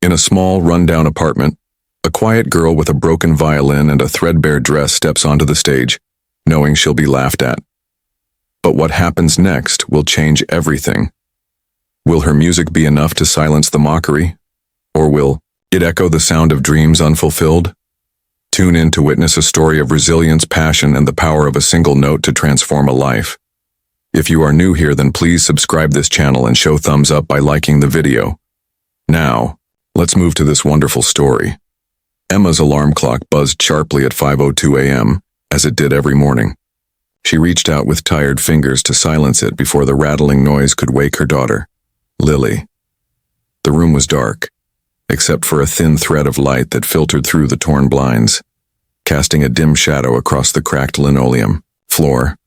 In a small, run-down apartment, a quiet girl with a broken violin and a threadbare dress steps onto the stage, knowing she'll be laughed at. But what happens next will change everything. Will her music be enough to silence the mockery? Or will it echo the sound of dreams unfulfilled? Tune in to witness a story of resilience, passion, and the power of a single note to transform a life. If you are new here, then please subscribe this channel and show thumbs up by liking the video. Now, let's move to this wonderful story. Emma's alarm clock buzzed sharply at 5:02 a.m., as it did every morning. She reached out with tired fingers to silence it before the rattling noise could wake her daughter, Lily. The room was dark, except for a thin thread of light that filtered through the torn blinds, casting a dim shadow across the cracked linoleum floor.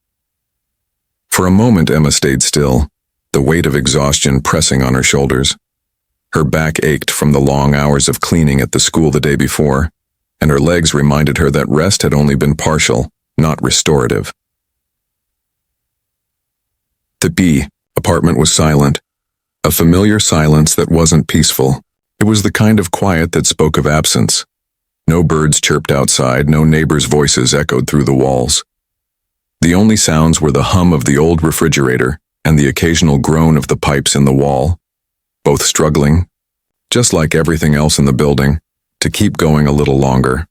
For a moment, Emma stayed still, the weight of exhaustion pressing on her shoulders. Her back ached from the long hours of cleaning at the school the day before, and her legs reminded her that rest had only been partial, not restorative. The B apartment was silent, a familiar silence that wasn't peaceful. It was the kind of quiet that spoke of absence. No birds chirped outside, no neighbors' voices echoed through the walls. The only sounds were the hum of the old refrigerator and the occasional groan of the pipes in the wall, both struggling, just like everything else in the building, to keep going a little longer.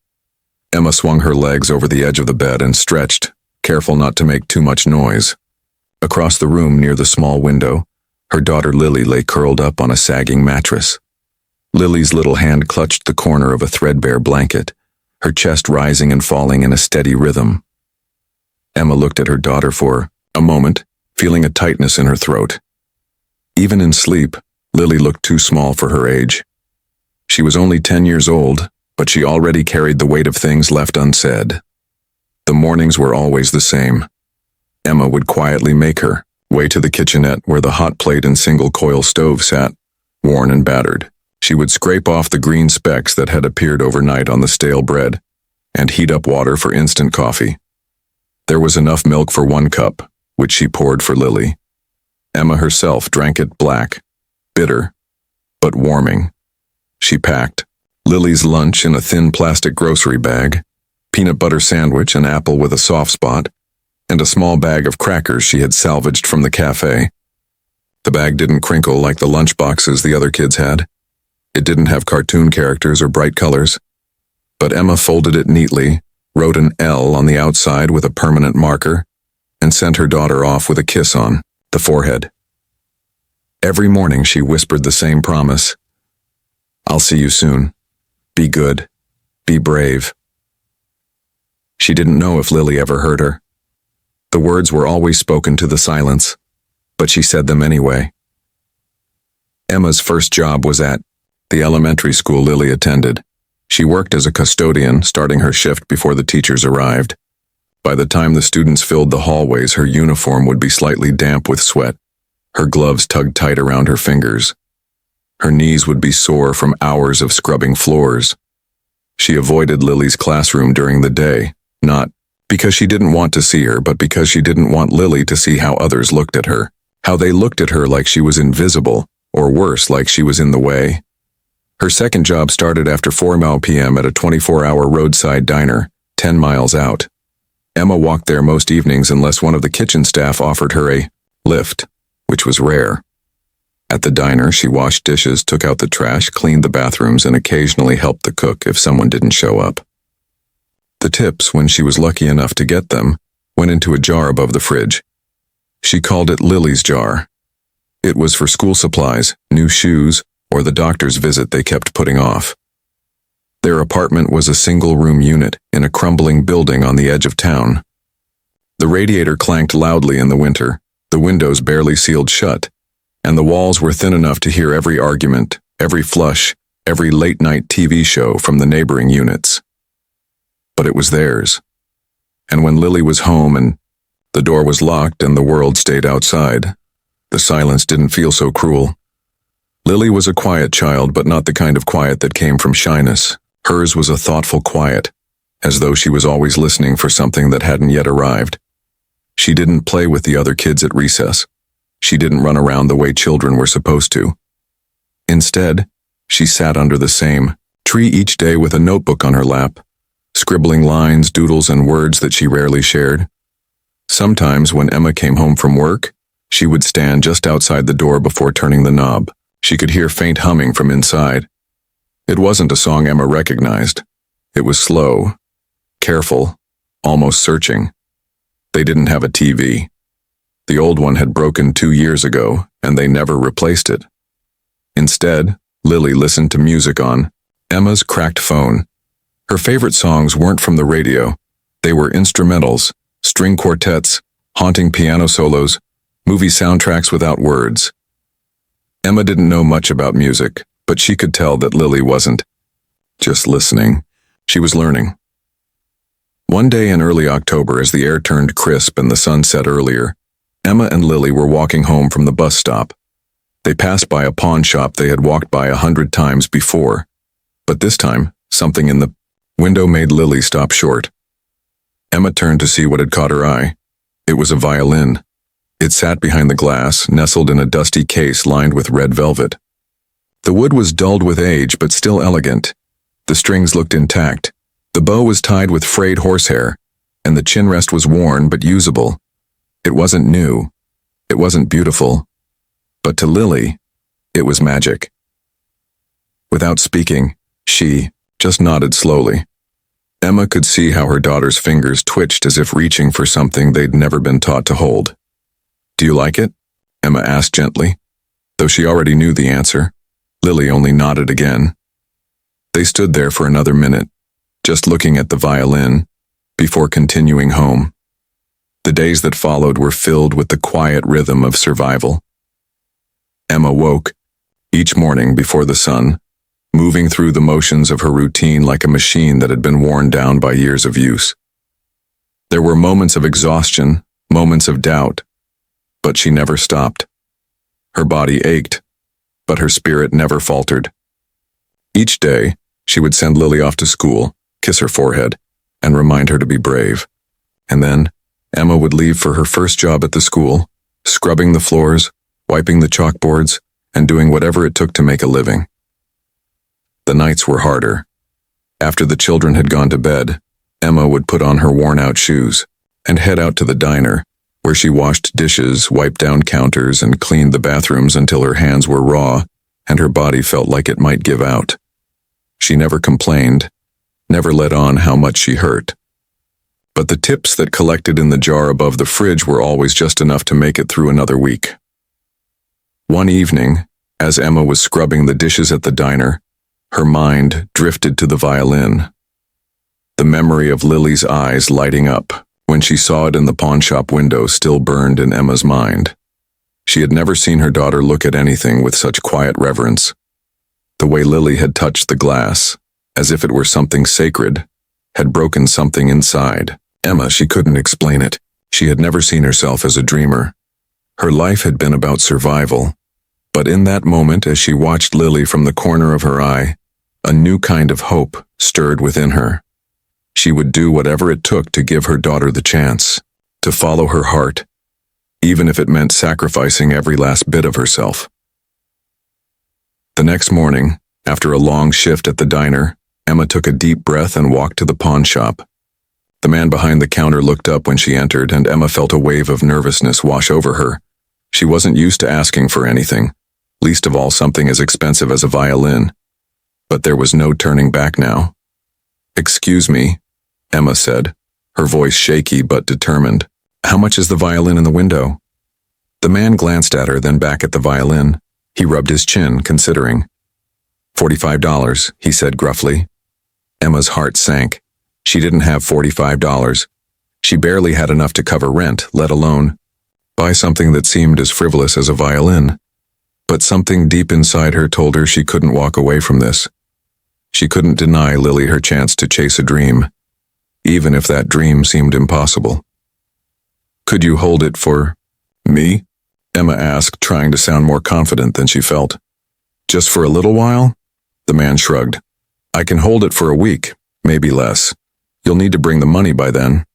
Emma swung her legs over the edge of the bed and stretched, careful not to make too much noise. Across the room near the small window, her daughter Lily lay curled up on a sagging mattress. Lily's little hand clutched the corner of a threadbare blanket, her chest rising and falling in a steady rhythm. Emma looked at her daughter for a moment, feeling a tightness in her throat. Even in sleep, Lily looked too small for her age. She was only 10 years old, but she already carried the weight of things left unsaid. The mornings were always the same. Emma would quietly make her way to the kitchenette where the hot plate and single-coil stove sat, worn and battered. She would scrape off the green specks that had appeared overnight on the stale bread and heat up water for instant coffee. There was enough milk for 1 cup, which she poured for Lily. Emma herself drank it black, bitter, but warming. She packed Lily's lunch in a thin plastic grocery bag, peanut butter sandwich, an apple with a soft spot, and a small bag of crackers she had salvaged from the cafe. The bag didn't crinkle like the lunch boxes the other kids had. It didn't have cartoon characters or bright colors, but Emma folded it neatly, wrote an L on the outside with a permanent marker, and sent her daughter off with a kiss on the forehead. Every morning she whispered the same promise. "I'll see you soon. Be good. Be brave." She didn't know if Lily ever heard her. The words were always spoken to the silence, but she said them anyway. Emma's first job was at the elementary school Lily attended. She worked as a custodian, starting her shift before the teachers arrived. By the time the students filled the hallways, her uniform would be slightly damp with sweat. Her gloves tugged tight around her fingers. Her knees would be sore from hours of scrubbing floors. She avoided Lily's classroom during the day, not because she didn't want to see her, but because she didn't want Lily to see how others looked at her, how they looked at her like she was invisible, or worse, like she was in the way. Her second job started after 4 p.m. at a 24-hour roadside diner, 10 miles out. Emma walked there most evenings unless one of the kitchen staff offered her a lift, which was rare. At the diner, she washed dishes, took out the trash, cleaned the bathrooms, and occasionally helped the cook if someone didn't show up. The tips, when she was lucky enough to get them, went into a jar above the fridge. She called it Lily's jar. It was for school supplies, new shoes, or the doctor's visit they kept putting off. Their apartment was a single-room unit in a crumbling building on the edge of town. The radiator clanked loudly in the winter, the windows barely sealed shut, and the walls were thin enough to hear every argument, every flush, every late-night TV show from the neighboring units. But it was theirs. And when Lily was home and the door was locked and the world stayed outside, the silence didn't feel so cruel. Lily was a quiet child, but not the kind of quiet that came from shyness. Hers was a thoughtful quiet, as though she was always listening for something that hadn't yet arrived. She didn't play with the other kids at recess. She didn't run around the way children were supposed to. Instead, She sat under the same tree each day with a notebook on her lap, scribbling lines, doodles, and words that she rarely shared. Sometimes when Emma came home from work, she would stand just outside the door before turning the knob. She could hear faint humming from inside. It wasn't a song Emma recognized. It was slow, careful, almost searching. They didn't have a TV. The old one had broken 2 years ago, and they never replaced it. Instead, Lily listened to music on Emma's cracked phone. Her favorite songs weren't from the radio. They were instrumentals, string quartets, haunting piano solos, movie soundtracks without words. Emma didn't know much about music, but she could tell that Lily wasn't just listening. She was learning. One day in early October, as the air turned crisp and the sun set earlier, Emma and Lily were walking home from the bus stop. They passed by a pawn shop they had walked by 100 times before, but this time, something in the window made Lily stop short. Emma turned to see what had caught her eye. It was a violin. It sat behind the glass, nestled in a dusty case lined with red velvet. The wood was dulled with age, but still elegant. The strings looked intact. The bow was tied with frayed horsehair, and the chin rest was worn but usable. It wasn't new. It wasn't beautiful. But to Lily, it was magic. Without speaking, she just nodded slowly. Emma could see how her daughter's fingers twitched as if reaching for something they'd never been taught to hold. "Do you like it?" Emma asked gently. Though she already knew the answer, Lily only nodded again. They stood there for another minute, just looking at the violin, before continuing home. The days that followed were filled with the quiet rhythm of survival. Emma woke, each morning before the sun, moving through the motions of her routine like a machine that had been worn down by years of use. There were moments of exhaustion, moments of doubt, but she never stopped. Her body ached, but her spirit never faltered. Each day, she would send Lily off to school, kiss her forehead, and remind her to be brave. And then, Emma would leave for her first job at the school, scrubbing the floors, wiping the chalkboards, and doing whatever it took to make a living. The nights were harder. After the children had gone to bed, Emma would put on her worn-out shoes and head out to the diner, where she washed dishes, wiped down counters, and cleaned the bathrooms until her hands were raw and her body felt like it might give out. She never complained, never let on how much she hurt. But the tips that collected in the jar above the fridge were always just enough to make it through another week. One evening, as Emma was scrubbing the dishes at the diner, her mind drifted to the violin. The memory of Lily's eyes lighting up when she saw it in the pawnshop window still burned in Emma's mind. She had never seen her daughter look at anything with such quiet reverence. The way Lily had touched the glass, as if it were something sacred, had broken something inside. Emma, she couldn't explain it. She had never seen herself as a dreamer. Her life had been about survival. But in that moment, as she watched Lily from the corner of her eye, a new kind of hope stirred within her. She would do whatever it took to give her daughter the chance, to follow her heart, even if it meant sacrificing every last bit of herself. The next morning, after a long shift at the diner, Emma took a deep breath and walked to the pawn shop. The man behind the counter looked up when she entered, and Emma felt a wave of nervousness wash over her. She wasn't used to asking for anything, least of all something as expensive as a violin. But there was no turning back now. "Excuse me," Emma said, her voice shaky but determined. "How much is the violin in the window?" The man glanced at her, then back at the violin. He rubbed his chin, considering. $45, he said gruffly. Emma's heart sank. She didn't have $45. She barely had enough to cover rent, let alone buy something that seemed as frivolous as a violin. But something deep inside her told her she couldn't walk away from this. She couldn't deny Lily her chance to chase a dream, even if that dream seemed impossible. "Could you hold it for me?" Emma asked, trying to sound more confident than she felt. "Just for a little while?" The man shrugged. "I can hold it for a week, maybe less. You'll need to bring the money by then."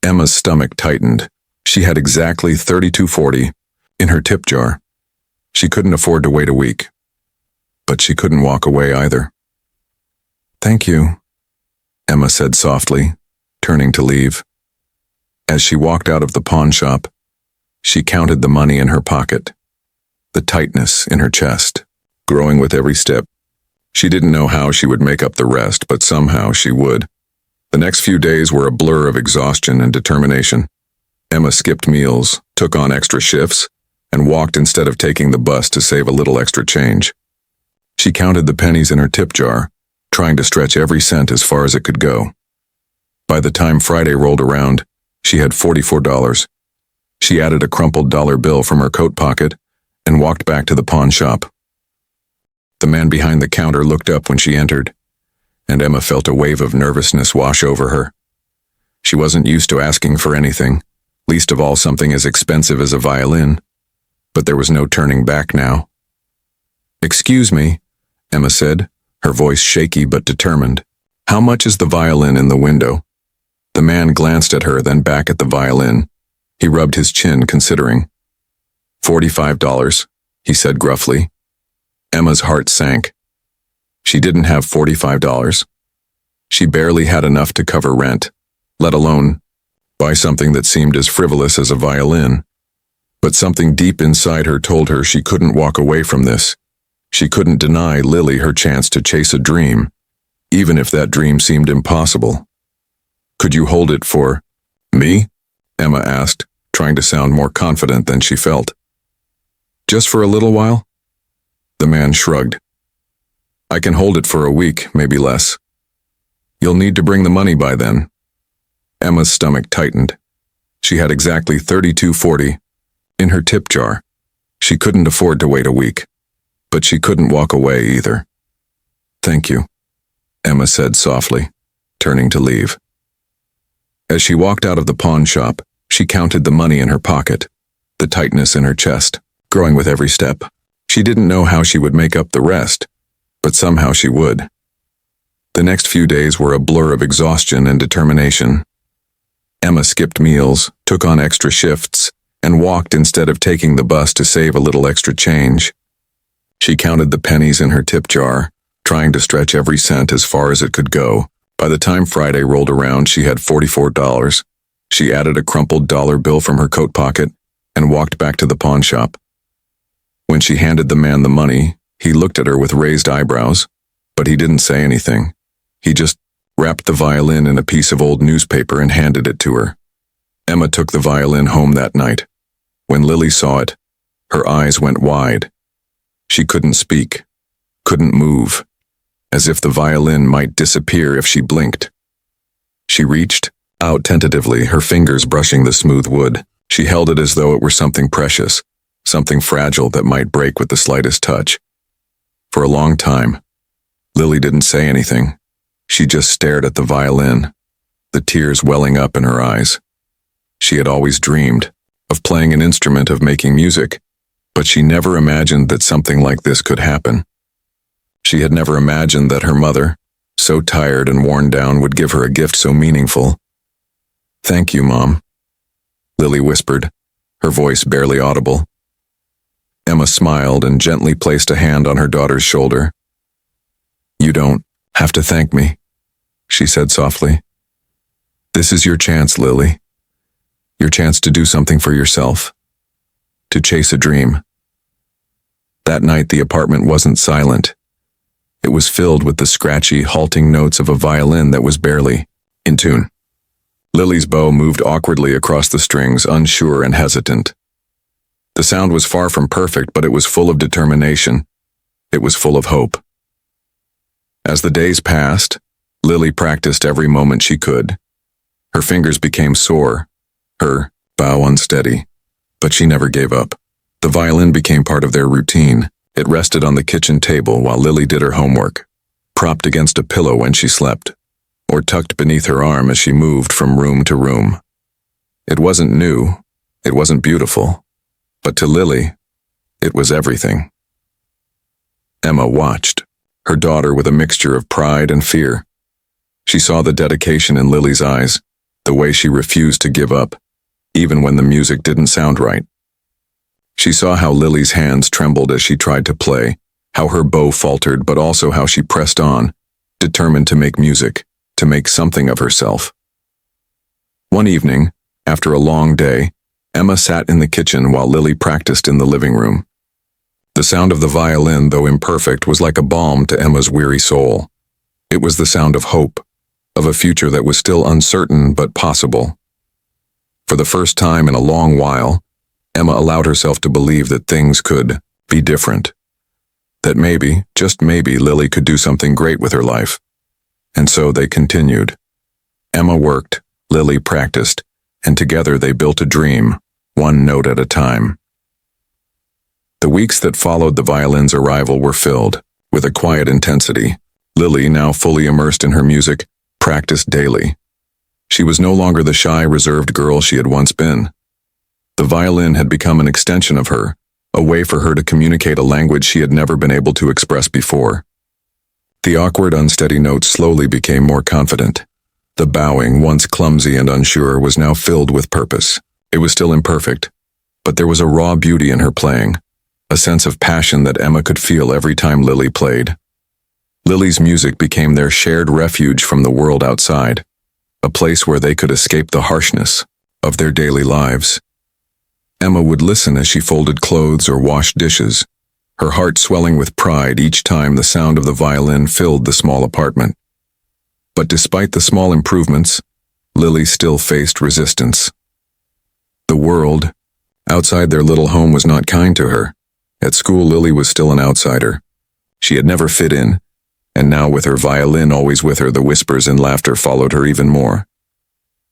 Emma's stomach tightened. She had exactly $32.40 in her tip jar. She couldn't afford to wait a week. but she couldn't walk away either. "Thank you," Emma said softly, turning to leave. As she walked out of the pawn shop, she counted the money in her pocket, the tightness in her chest, growing with every step. She didn't know how she would make up the rest, but somehow she would. The next few days were a blur of exhaustion and determination. Emma skipped meals, took on extra shifts, and walked instead of taking the bus to save a little extra change. She counted the pennies in her tip jar, trying to stretch every cent as far as it could go. By the time Friday rolled around, she had $44. She added a crumpled dollar bill from her coat pocket and walked back to the pawn shop. The man behind the counter looked up when she entered, and Emma felt a wave of nervousness wash over her. She wasn't used to asking for anything, least of all something as expensive as a violin, but there was no turning back now. "Excuse me," Emma said, her voice shaky but determined. "How much is the violin in the window?" The man glanced at her, then back at the violin. He rubbed his chin, considering. $45, he said gruffly. Emma's heart sank. She didn't have $45. She barely had enough to cover rent, let alone buy something that seemed as frivolous as a violin. But something deep inside her told her she couldn't walk away from this. She couldn't deny Lily her chance to chase a dream, even if that dream seemed impossible. "Could you hold it for me?" Emma asked, trying to sound more confident than she felt. "Just for a little while?" The man shrugged. "I can hold it for a week, maybe less. You'll need to bring the money by then." Emma's stomach tightened. She had exactly $32.40 in her tip jar. She couldn't afford to wait a week, but she couldn't walk away either. "Thank you," Emma said softly, turning to leave. As she walked out of the pawn shop, she counted the money in her pocket, the tightness in her chest, growing with every step. She didn't know how she would make up the rest, but somehow she would. The next few days were a blur of exhaustion and determination. Emma skipped meals, took on extra shifts, and walked instead of taking the bus to save a little extra change. She counted the pennies in her tip jar, trying to stretch every cent as far as it could go. By the time Friday rolled around, she had $44. She added a crumpled dollar bill from her coat pocket and walked back to the pawn shop. When she handed the man the money, he looked at her with raised eyebrows, but he didn't say anything. He just wrapped the violin in a piece of old newspaper and handed it to her. Emma took the violin home that night. When Lily saw it, her eyes went wide. She couldn't speak, couldn't move, as if the violin might disappear if she blinked. She reached out tentatively, her fingers brushing the smooth wood. She held it as though it were something precious, something fragile that might break with the slightest touch. For a long time, Lily didn't say anything. She just stared at the violin, the tears welling up in her eyes. She had always dreamed of playing an instrument, of making music, but she never imagined that something like this could happen. She had never imagined that her mother, so tired and worn down, would give her a gift so meaningful. "Thank you, Mom," Lily whispered, her voice barely audible. Emma smiled and gently placed a hand on her daughter's shoulder. "You don't have to thank me," she said softly. "This is your chance, Lily. Your chance to do something for yourself, to chase a dream." That night the apartment wasn't silent. It was filled with the scratchy, halting notes of a violin that was barely in tune. Lily's bow moved awkwardly across the strings, unsure and hesitant. The sound was far from perfect, but it was full of determination. It was full of hope. As the days passed, Lily practiced every moment she could. Her fingers became sore, her bow unsteady, but she never gave up. The violin became part of their routine. It rested on the kitchen table while Lily did her homework, propped against a pillow when she slept, or tucked beneath her arm as she moved from room to room. It wasn't new, it wasn't beautiful, but to Lily, it was everything. Emma watched, her daughter with a mixture of pride and fear. She saw the dedication in Lily's eyes, the way she refused to give up, even when the music didn't sound right. She saw how Lily's hands trembled as she tried to play, how her bow faltered, but also how she pressed on, determined to make music, to make something of herself. One evening, after a long day, Emma sat in the kitchen while Lily practiced in the living room. The sound of the violin, though imperfect, was like a balm to Emma's weary soul. It was the sound of hope, of a future that was still uncertain but possible. For the first time in a long while, Emma allowed herself to believe that things could be different. That maybe, just maybe, Lily could do something great with her life. And so they continued. Emma worked, Lily practiced, and together they built a dream, one note at a time. The weeks that followed the violin's arrival were filled with a quiet intensity. Lily, now fully immersed in her music, practiced daily. She was no longer the shy, reserved girl she had once been. The violin had become an extension of her, a way for her to communicate a language she had never been able to express before. The awkward, unsteady notes slowly became more confident. The bowing, once clumsy and unsure, was now filled with purpose. It was still imperfect, but there was a raw beauty in her playing, a sense of passion that Emma could feel every time Lily played. Lily's music became their shared refuge from the world outside, a place where they could escape the harshness of their daily lives. Emma would listen as she folded clothes or washed dishes, her heart swelling with pride each time the sound of the violin filled the small apartment. But despite the small improvements, Lily still faced resistance. The world, outside their little home, was not kind to her. At school, Lily was still an outsider. She had never fit in, and now with her violin always with her, the whispers and laughter followed her even more.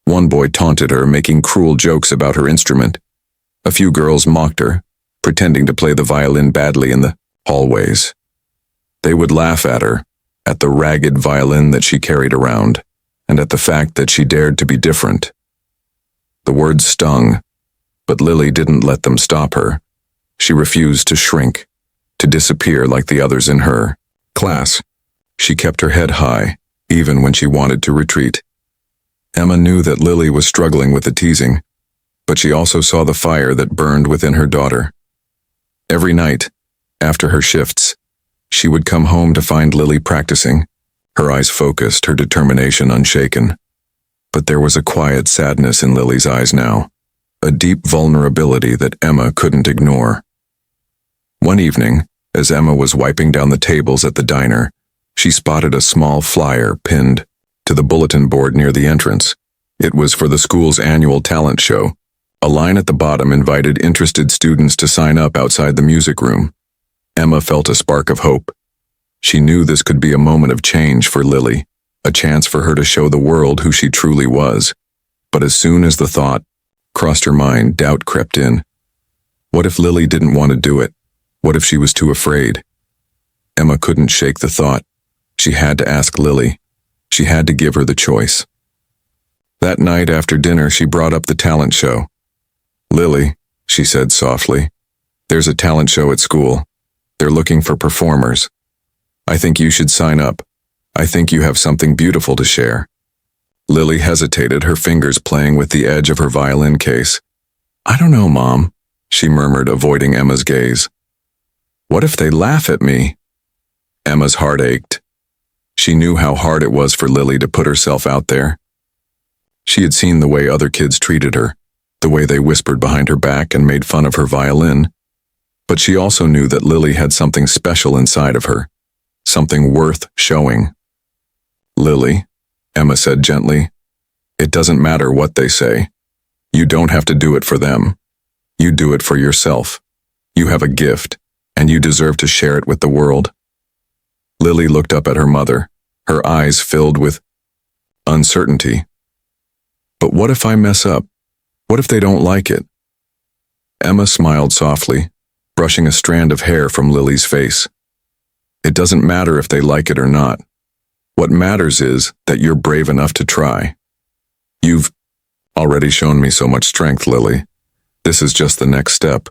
One boy taunted her, making cruel jokes about her instrument. A few girls mocked her, pretending to play the violin badly in the hallways. They would laugh at her, at the ragged violin that she carried around, and at the fact that she dared to be different. The words stung, but Lily didn't let them stop her. She refused to shrink, to disappear like the others in her class. She kept her head high, even when she wanted to retreat. Emma knew that Lily was struggling with the teasing, but she also saw the fire that burned within her daughter. Every night, after her shifts, she would come home to find Lily practicing, her eyes focused, her determination unshaken. But there was a quiet sadness in Lily's eyes now, a deep vulnerability that Emma couldn't ignore. One evening, as Emma was wiping down the tables at the diner, she spotted a small flyer pinned to the bulletin board near the entrance. It was for the school's annual talent show. A line at the bottom invited interested students to sign up outside the music room. Emma felt a spark of hope. She knew this could be a moment of change for Lily, a chance for her to show the world who she truly was. But as soon as the thought crossed her mind, doubt crept in. What if Lily didn't want to do it? What if she was too afraid? Emma couldn't shake the thought. She had to ask Lily. She had to give her the choice. That night after dinner, she brought up the talent show. "Lily," she said softly, "there's a talent show at school. They're looking for performers. I think you should sign up. I think you have something beautiful to share." Lily hesitated, her fingers playing with the edge of her violin case. "I don't know, Mom," she murmured, avoiding Emma's gaze. "What if they laugh at me?" Emma's heart ached. She knew how hard it was for Lily to put herself out there. She had seen the way other kids treated her, the way they whispered behind her back and made fun of her violin. But she also knew that Lily had something special inside of her, something worth showing. "Lily," Emma said gently, "it doesn't matter what they say. You don't have to do it for them. You do it for yourself. You have a gift, and you deserve to share it with the world." Lily looked up at her mother, her eyes filled with uncertainty. "But what if I mess up? What if they don't like it?" Emma smiled softly, brushing a strand of hair from Lily's face. "It doesn't matter if they like it or not. What matters is that you're brave enough to try. You've already shown me so much strength, Lily. This is just the next step.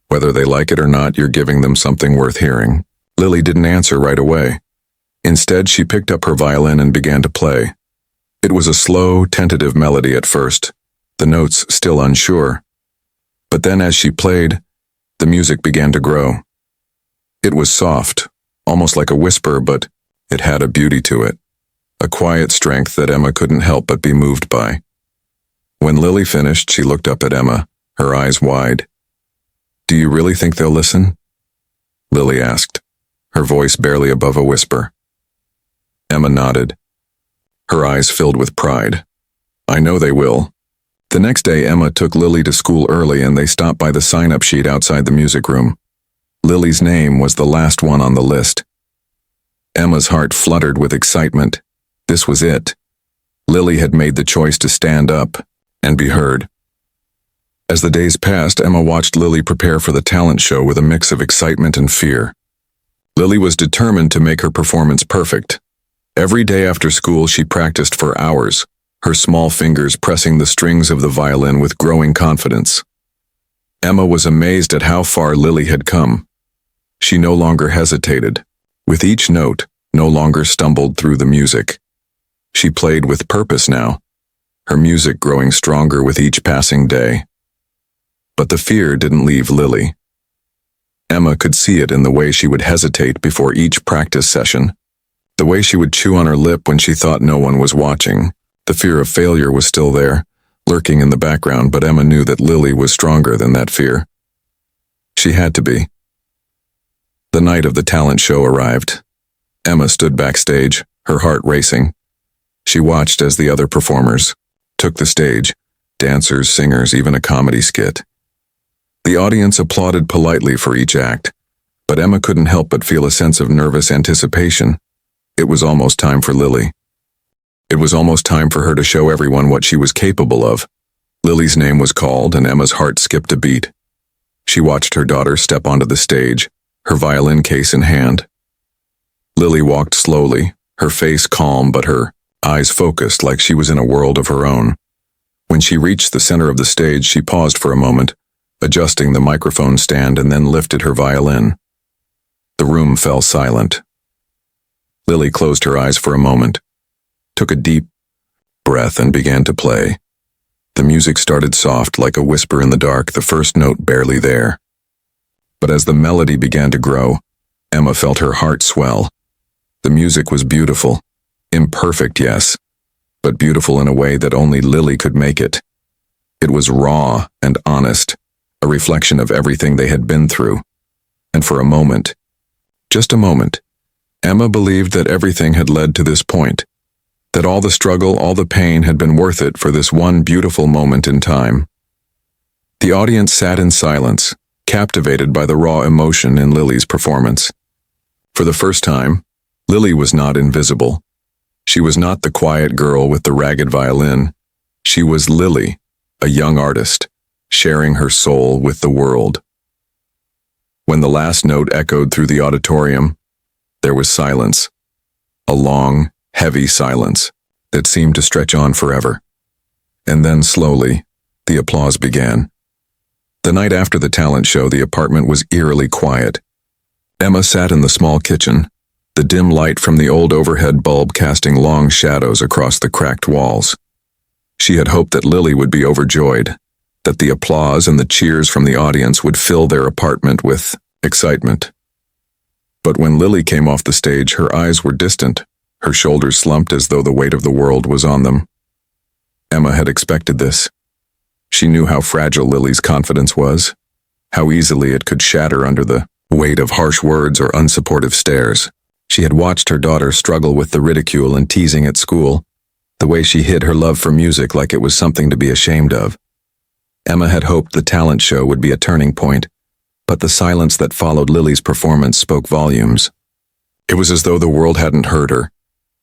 Whether they like it or not, you're giving them something worth hearing." Lily didn't answer right away. Instead, she picked up her violin and began to play. It was a slow, tentative melody at first, the notes still unsure. But then as she played, the music began to grow. It was soft, almost like a whisper, but it had a beauty to it, a quiet strength that Emma couldn't help but be moved by. When Lily finished, she looked up at Emma, her eyes wide. "Do you really think they'll listen?" Lily asked, her voice barely above a whisper. Emma nodded, her eyes filled with pride. "I know they will." The next day, Emma took Lily to school early and they stopped by the sign-up sheet outside the music room. Lily's name was the last one on the list. Emma's heart fluttered with excitement. This was it. Lily had made the choice to stand up and be heard. As the days passed, Emma watched Lily prepare for the talent show with a mix of excitement and fear. Lily was determined to make her performance perfect. Every day after school, she practiced for hours, her small fingers pressing the strings of the violin with growing confidence. Emma was amazed at how far Lily had come. She no longer hesitated. With each note, no longer stumbled through the music. She played with purpose now, her music growing stronger with each passing day. But the fear didn't leave Lily. Emma could see it in the way she would hesitate before each practice session, the way she would chew on her lip when she thought no one was watching. The fear of failure was still there, lurking in the background, but Emma knew that Lily was stronger than that fear. She had to be. The night of the talent show arrived. Emma stood backstage, her heart racing. She watched as the other performers took the stage, dancers, singers, even a comedy skit. The audience applauded politely for each act, but Emma couldn't help but feel a sense of nervous anticipation. It was almost time for Lily. It was almost time for her to show everyone what she was capable of. Lily's name was called, and Emma's heart skipped a beat. She watched her daughter step onto the stage, her violin case in hand. Lily walked slowly, her face calm but her eyes focused like she was in a world of her own. When she reached the center of the stage, she paused for a moment, adjusting the microphone stand, and then lifted her violin. The room fell silent. Lily closed her eyes for a moment, took a deep breath, and began to play. The music started soft, like a whisper in the dark, the first note barely there. But as the melody began to grow, Emma felt her heart swell. The music was beautiful. Imperfect, yes, but beautiful in a way that only Lily could make it. It was raw and honest, a reflection of everything they had been through. And for a moment, just a moment, Emma believed that everything had led to this point, that all the struggle, all the pain had been worth it for this one beautiful moment in time. The audience sat in silence, captivated by the raw emotion in Lily's performance. For the first time, Lily was not invisible. She was not the quiet girl with the ragged violin. She was Lily, a young artist, sharing her soul with the world. When the last note echoed through the auditorium, there was silence, a long, heavy silence that seemed to stretch on forever. And then slowly, the applause began. The night after the talent show, the apartment was eerily quiet. Emma sat in the small kitchen, the dim light from the old overhead bulb casting long shadows across the cracked walls. She had hoped that Lily would be overjoyed, that the applause and the cheers from the audience would fill their apartment with excitement. But when Lily came off the stage, her eyes were distant, her shoulders slumped as though the weight of the world was on them. Emma had expected this. She knew how fragile Lily's confidence was, how easily it could shatter under the weight of harsh words or unsupportive stares. She had watched her daughter struggle with the ridicule and teasing at school, the way she hid her love for music like it was something to be ashamed of. Emma had hoped the talent show would be a turning point, but the silence that followed Lily's performance spoke volumes. It was as though the world hadn't heard her,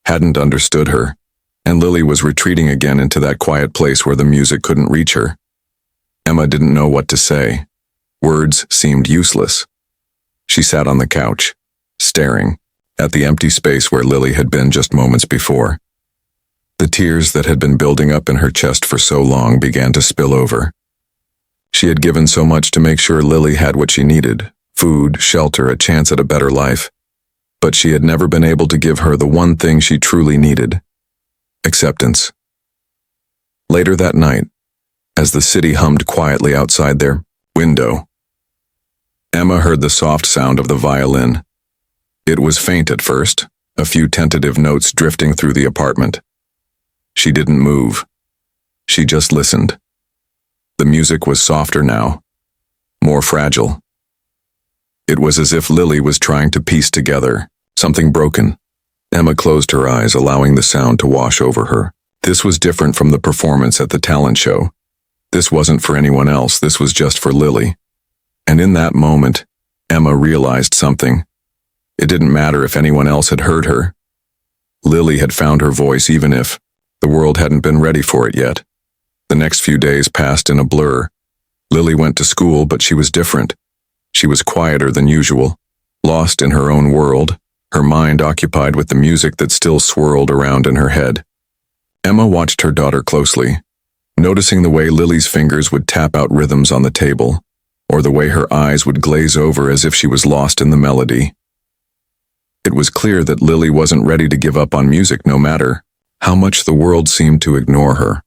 hadn't understood her, and Lily was retreating again into that quiet place where the music couldn't reach her. Emma didn't know what to say. Words seemed useless. She sat on the couch, staring at the empty space where Lily had been just moments before. The tears that had been building up in her chest for so long began to spill over. She had given so much to make sure Lily had what she needed: food, shelter, a chance at a better life. But she had never been able to give her the one thing she truly needed: acceptance. Later that night, as the city hummed quietly outside their window, Emma heard the soft sound of the violin. It was faint at first, a few tentative notes drifting through the apartment. She didn't move. She just listened. The music was softer now, more fragile. It was as if Lily was trying to piece together something broken. Emma closed her eyes, allowing the sound to wash over her. This was different from the performance at the talent show. This wasn't for anyone else, this was just for Lily. And in that moment, Emma realized something. It didn't matter if anyone else had heard her. Lily had found her voice even if the world hadn't been ready for it yet. The next few days passed in a blur. Lily went to school, but she was different. She was quieter than usual, lost in her own world, her mind occupied with the music that still swirled around in her head. Emma watched her daughter closely, noticing the way Lily's fingers would tap out rhythms on the table, or the way her eyes would glaze over as if she was lost in the melody. It was clear that Lily wasn't ready to give up on music no matter how much the world seemed to ignore her.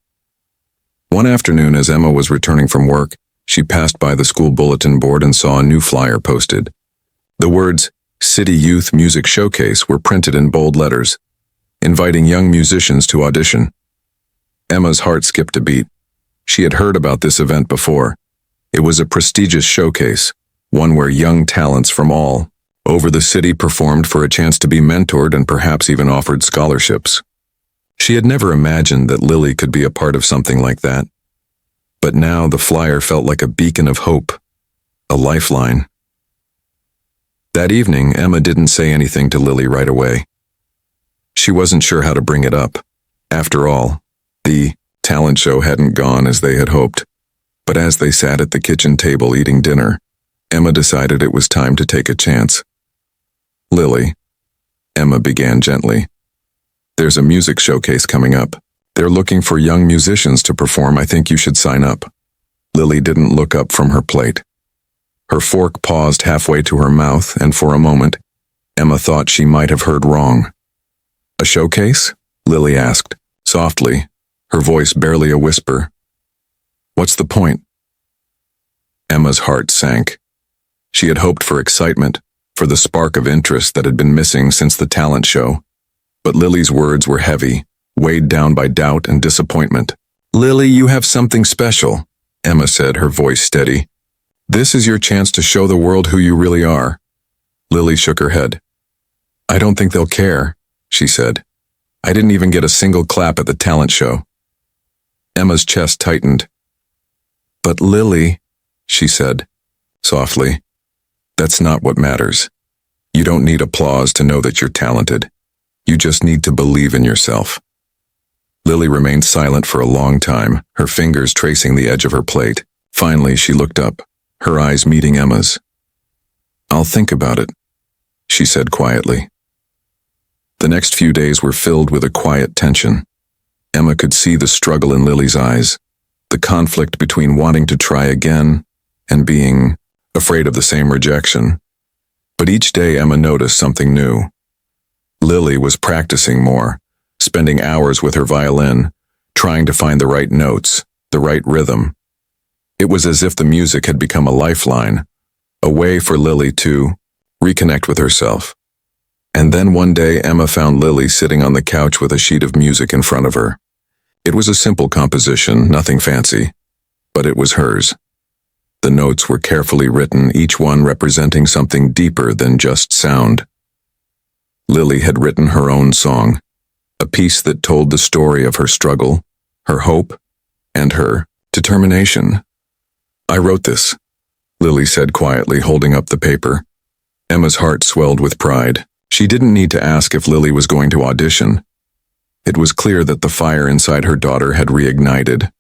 One afternoon, as Emma was returning from work, she passed by the school bulletin board and saw a new flyer posted. The words, "City Youth Music Showcase," were printed in bold letters, inviting young musicians to audition. Emma's heart skipped a beat. She had heard about this event before. It was a prestigious showcase, one where young talents from all over the city performed for a chance to be mentored and perhaps even offered scholarships. She had never imagined that Lily could be a part of something like that. But now the flyer felt like a beacon of hope, a lifeline. That evening, Emma didn't say anything to Lily right away. She wasn't sure how to bring it up. After all, the talent show hadn't gone as they had hoped. But as they sat at the kitchen table eating dinner, Emma decided it was time to take a chance. "Lily," Emma began gently, "there's a music showcase coming up. They're looking for young musicians to perform. I think you should sign up." Lily didn't look up from her plate. Her fork paused halfway to her mouth, and for a moment, Emma thought she might have heard wrong. "A showcase?" Lily asked, softly, her voice barely a whisper. "What's the point?" Emma's heart sank. She had hoped for excitement, for the spark of interest that had been missing since the talent show. But Lily's words were heavy, weighed down by doubt and disappointment. "Lily, you have something special," Emma said, her voice steady. "This is your chance to show the world who you really are." Lily shook her head. "I don't think they'll care," she said. "I didn't even get a single clap at the talent show." Emma's chest tightened. "But Lily," she said, softly, "that's not what matters. You don't need applause to know that you're talented. You just need to believe in yourself." Lily remained silent for a long time, her fingers tracing the edge of her plate. Finally, she looked up, her eyes meeting Emma's. "I'll think about it," she said quietly. The next few days were filled with a quiet tension. Emma could see the struggle in Lily's eyes, the conflict between wanting to try again and being afraid of the same rejection. But each day Emma noticed something new. Lily was practicing more, spending hours with her violin, trying to find the right notes, the right rhythm. It was as if the music had become a lifeline, a way for Lily to reconnect with herself. And then one day Emma found Lily sitting on the couch with a sheet of music in front of her. It was a simple composition, nothing fancy, but it was hers. The notes were carefully written, each one representing something deeper than just sound. Lily had written her own song, a piece that told the story of her struggle, her hope, and her determination. "I wrote this," Lily said quietly, holding up the paper. Emma's heart swelled with pride. She didn't need to ask if Lily was going to audition. It was clear that the fire inside her daughter had reignited.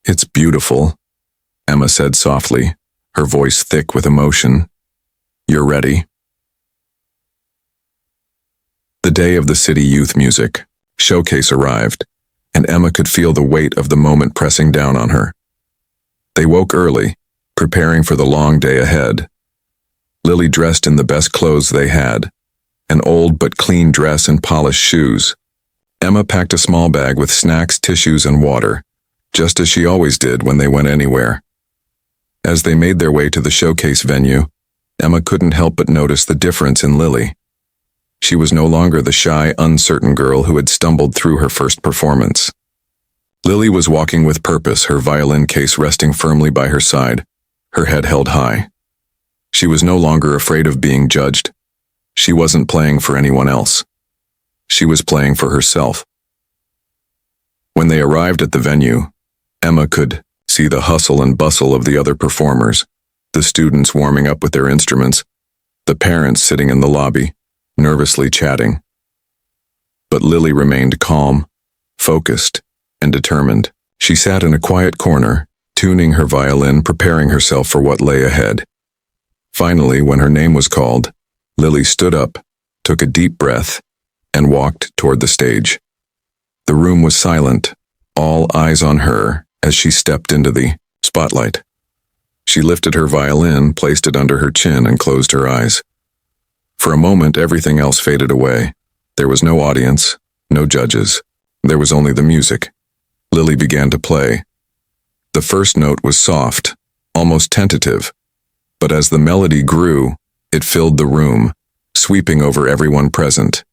"It's beautiful," Emma said softly, her voice thick with emotion. "You're ready." The day of the City Youth Music Showcase arrived, and Emma could feel the weight of the moment pressing down on her. They woke early, preparing for the long day ahead. Lily dressed in the best clothes they had, an old but clean dress and polished shoes. Emma packed a small bag with snacks, tissues, and water, just as she always did when they went anywhere. As they made their way to the showcase venue, Emma couldn't help but notice the difference in Lily. She was no longer the shy, uncertain girl who had stumbled through her first performance. Lily was walking with purpose, her violin case resting firmly by her side, her head held high. She was no longer afraid of being judged. She wasn't playing for anyone else. She was playing for herself. When they arrived at the venue, Emma could see the hustle and bustle of the other performers, the students warming up with their instruments, the parents sitting in the lobby, nervously chatting. But Lily remained calm, focused, and determined. She sat in a quiet corner, tuning her violin, preparing herself for what lay ahead. Finally, when her name was called, Lily stood up, took a deep breath, and walked toward the stage. The room was silent, all eyes on her as she stepped into the spotlight. She lifted her violin, placed it under her chin, and closed her eyes. For a moment, everything else faded away. There was no audience, no judges. There was only the music. Lily began to play. The first note was soft, almost tentative, but as the melody grew, it filled the room, sweeping over everyone present.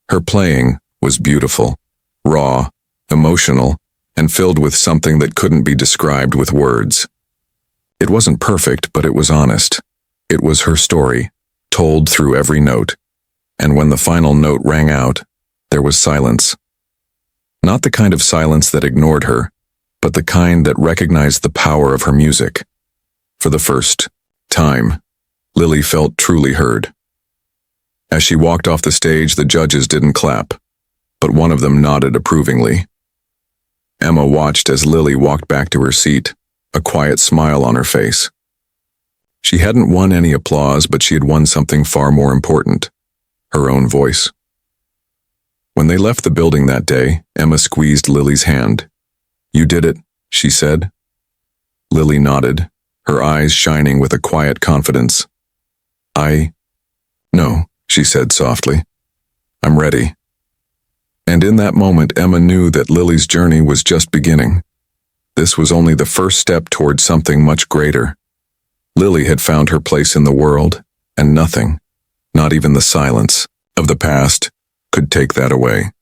Her playing was beautiful, raw, emotional, and filled with something that couldn't be described with words. It wasn't perfect, but it was honest. It was her story, told through every note. And when the final note rang out, there was silence. Not the kind of silence that ignored her, but the kind that recognized the power of her music. For the first time, Lily felt truly heard. As she walked off the stage, the judges didn't clap, but one of them nodded approvingly. Emma watched as Lily walked back to her seat, a quiet smile on her face. She hadn't won any applause, but she had won something far more important, her own voice. When they left the building that day, Emma squeezed Lily's hand. "You did it," she said. Lily nodded, her eyes shining with a quiet confidence. "No," she said softly. "I'm ready." And in that moment, Emma knew that Lily's journey was just beginning. This was only the first step towards something much greater. Lily had found her place in the world, and nothing, not even the silence of the past, could take that away.